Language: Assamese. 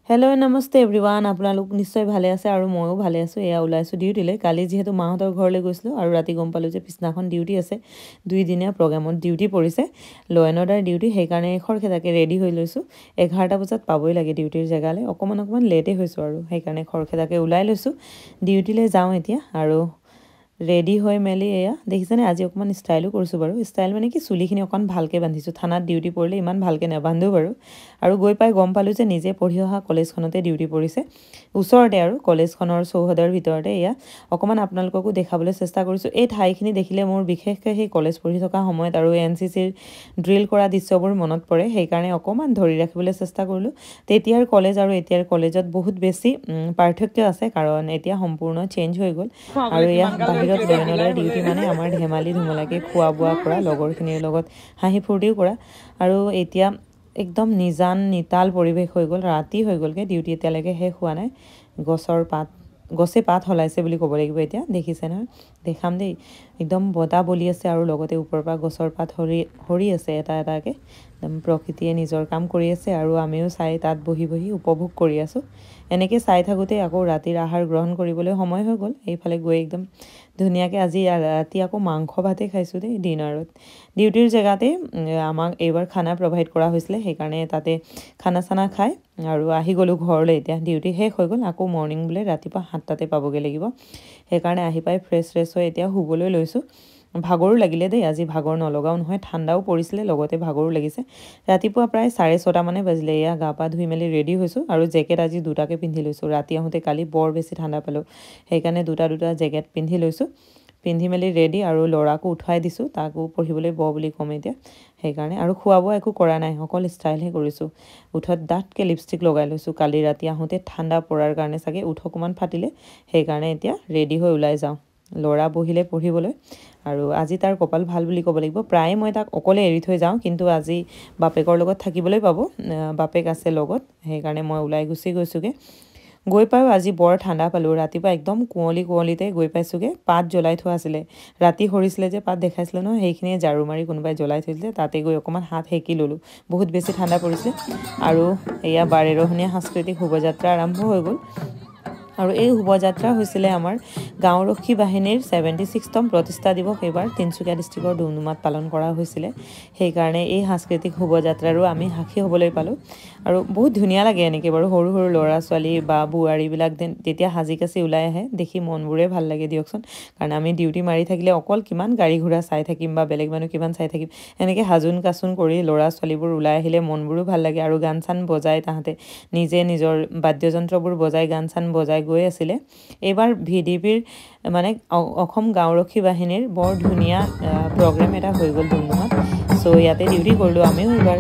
হেল্ল' নমস্তে এভৰিৱান আপোনালোক নিশ্চয় ভালে আছে আৰু ময়ো ভালে আছোঁ এয়া ওলাইছোঁ ডিউটিলৈ কালি যিহেতু মাহঁতৰ ঘৰলৈ গৈছিলোঁ আৰু ৰাতি গম পালোঁ যে পিছদিনাখন ডিউটি আছে 2 দিনীয়া প্ৰগ্ৰামত ডিউটি পৰিছে ল' এণ্ড অৰ্ডাৰ ডিউটি সেইকাৰণে খৰখেদাকৈ ৰেডি হৈ লৈছোঁ 11টা বজাত পাবই লাগে ডিউটিৰ জেগালৈ অকণমান লেটেই হৈছোঁ আৰু সেইকাৰণে খৰখেদাকৈ ওলাই লৈছোঁ ডিউটিলৈ যাওঁ এতিয়া আৰু ৰেডি হৈ মেলি এয়া দেখিছেনে আজি অকণমান ষ্টাইলো কৰিছোঁ বাৰু ষ্টাইল মানে কি চুলিখিনি অকণ ভালকৈ বান্ধিছোঁ থানাত ডিউটি পৰিলে ইমান ভালকৈ নাবান্ধো বাৰু আৰু গৈ পাই গম পালোঁ যে নিজে পঢ়ি অহা কলেজখনতে ডিউটি পৰিছে ওচৰতে আৰু কলেজখনৰ চৌহদৰ ভিতৰতে এয়া অকণমান আপোনালোককো দেখাবলৈ চেষ্টা কৰিছোঁ এই ঠাইখিনি দেখিলে মোৰ বিশেষকৈ সেই কলেজ পঢ়ি থকা সময়ত আৰু NCCৰ ড্ৰিল কৰা দৃশ্যবোৰ মনত পৰে সেইকাৰণে অকণমান ধৰি ৰাখিবলৈ চেষ্টা কৰিলোঁ তেতিয়াৰ কলেজ আৰু এতিয়াৰ কলেজত বহুত বেছি পাৰ্থক্য আছে কাৰণ এতিয়া সম্পূৰ্ণ চেঞ্জ হৈ গ'ল আৰু এয়া বাহিৰত ল' ডিউটি মানে আমাৰ ধেমালি ধুমলাকৈ খোৱা বোৱা কৰা লগৰখিনিৰ লগত হাঁহি ফূৰ্তিও কৰা আৰু এতিয়া একদম নিতাল পৰিৱেশ হৈ গ'ল ৰাতি হৈ গ'লগৈ ডিউটি এতিয়ালৈকে শেষ হোৱা নাই গছে পাত হলাইছে বুলি ক'ব লাগিব এতিয়া দেখিছে নহয় দেখাম দেই একদম বতাহ বলি আছে আৰু লগতে ওপৰৰ পৰা গছৰ পাত সৰি আছে এটা এটাকৈ একদম প্ৰকৃতিয়ে নিজৰ কাম কৰি আছে আৰু আমিও চাই তাত বহি উপভোগ কৰি আছোঁ এনেকৈ চাই থাকোঁতে আকৌ ৰাতিৰ আহাৰ গ্ৰহণ কৰিবলৈ সময় হৈ গ'ল এইফালে গৈ একদম ধুনীয়াকৈ আজি ৰাতি আকৌ মাংস ভাতেই খাইছোঁ দেই ডিনাৰত ডিউটিৰ জেগাতে আমাক এইবাৰ খানা প্ৰভাইড কৰা হৈছিলে সেইকাৰণে তাতে খানা চানা খাই আৰু আহি গ'লোঁ ঘৰলৈ এতিয়া ডিউটি শেষ হৈ গ'ল আকৌ মৰ্ণিং বোলে ৰাতিপুৱা 7টাতে পাবগৈ লাগিব সেইকাৰণে আহি পাই ফ্ৰেছ হৈ এতিয়া শুবলৈ লৈছোঁ ভাগৰো লাগিলে দেই আজি ভাগৰ নলগাও নহয় ঠাণ্ডাও পৰিছিলে লগতে ভাগৰো লাগিছে ৰাতিপুৱা প্ৰায় 6:30 মানে বাজিলে এয়া গা পা ধুই মেলি ৰেডি হৈছোঁ আৰু জেকেট আজি দুটাকে পিন্ধি লৈছোঁ ৰাতি আহোঁতে কালি বৰ বেছি ঠাণ্ডা পালোঁ সেইকাৰণে দুটা জেকেট পিন্ধি লৈছোঁ পিন্ধি মেলি ৰেডি আৰু ল'ৰাকো উঠাই দিছোঁ তাকো পঢ়িবলৈ বুলি ক'ম এতিয়া সেইকাৰণে আৰু খোৱা বোৱা একো কৰা নাই অকল ষ্টাইলহে কৰিছোঁ উঠত ডাঠকৈ লিপষ্টিক লগাই লৈছোঁ কালি ৰাতি আহোঁতে ঠাণ্ডা পৰাৰ কাৰণে চাগে উঠ অকণমান ফাটিলে সেইকাৰণে এতিয়া ৰেডি হৈ ওলাই যাওঁ ল'ৰা বহিলে পঢ়িবলৈ আৰু আজি তাৰ কপাল ভাল বুলি ক'ব লাগিব প্ৰায়ে মই তাক অকলে এৰি থৈ যাওঁ কিন্তু আজি বাপেকৰ লগত থাকিবলৈ পাব বাপেক আছে লগত সেইকাৰণে মই ওলাই গুচি গৈছোঁগৈ গৈ পাইও আজি বৰ ঠাণ্ডা পালোঁ ৰাতিপুৱা একদম কুঁৱলীতে গৈ পাইছোঁগৈ পাত জ্বলাই থোৱা আছিলে ৰাতি সৰিছিলে যে পাত দেখাইছিলে নহয় সেইখিনিয়ে ঝাৰু মাৰি কোনোবাই জ্বলাই থৈছিলে তাতে গৈ অকণমান হাত সেকি ল'লোঁ বহুত বেছি ঠাণ্ডা পৰিছিলে আৰু এয়া 12ৰহণীয়া সাংস্কৃতিক শোভাযাত্ৰা আৰম্ভ হৈ গ'ল আৰু এই শোভাযাত্ৰা হৈছিলে আমাৰ গাঁওৰক্ষী বাহিনীৰ 76তম প্ৰতিষ্ঠা দিৱস এইবাৰ তিনিচুকীয়া ডিষ্ট্ৰিক্টৰ ডুমডুমাত পালন কৰা হৈছিলে সেইকাৰণে এই সাংস্কৃতিক শোভাযাত্ৰাৰো আমি সাক্ষী হ'বলৈ পালোঁ আৰু বহুত ধুনীয়া লাগে এনেকৈ বাৰু সৰু ল'ৰা ছোৱালী বা বোৱাৰীবিলাক তেতিয়া সাজি কাচি ওলাই আহে দেখি মনবোৰে ভাল লাগে দিয়কচোন কাৰণ আমি ডিউটি মাৰি থাকিলে অকল কিমান গাড়ী ঘোঁৰা চাই থাকিম বা বেলেগ মানুহ কিমান চাই থাকিম এনেকৈ সাজোন কাচোন কৰি ল'ৰা ছোৱালীবোৰ ওলাই আহিলে মনবোৰো ভাল লাগে আৰু গান চান বজাই তাহাঁতে নিজে নিজৰ বাদ্যযন্ত্ৰবোৰ বজাই গান চান বজাই গৈ আছিলে এইবাৰ VDPৰ মানে অসম গাঁওৰক্ষী বাহিনীৰ বৰ ধুনীয়া প্ৰগ্ৰেম এটা হৈ গ'ল ডুমডুমাত চ' ইয়াতে ডিউটি কৰিলোঁ আমিও এইবাৰ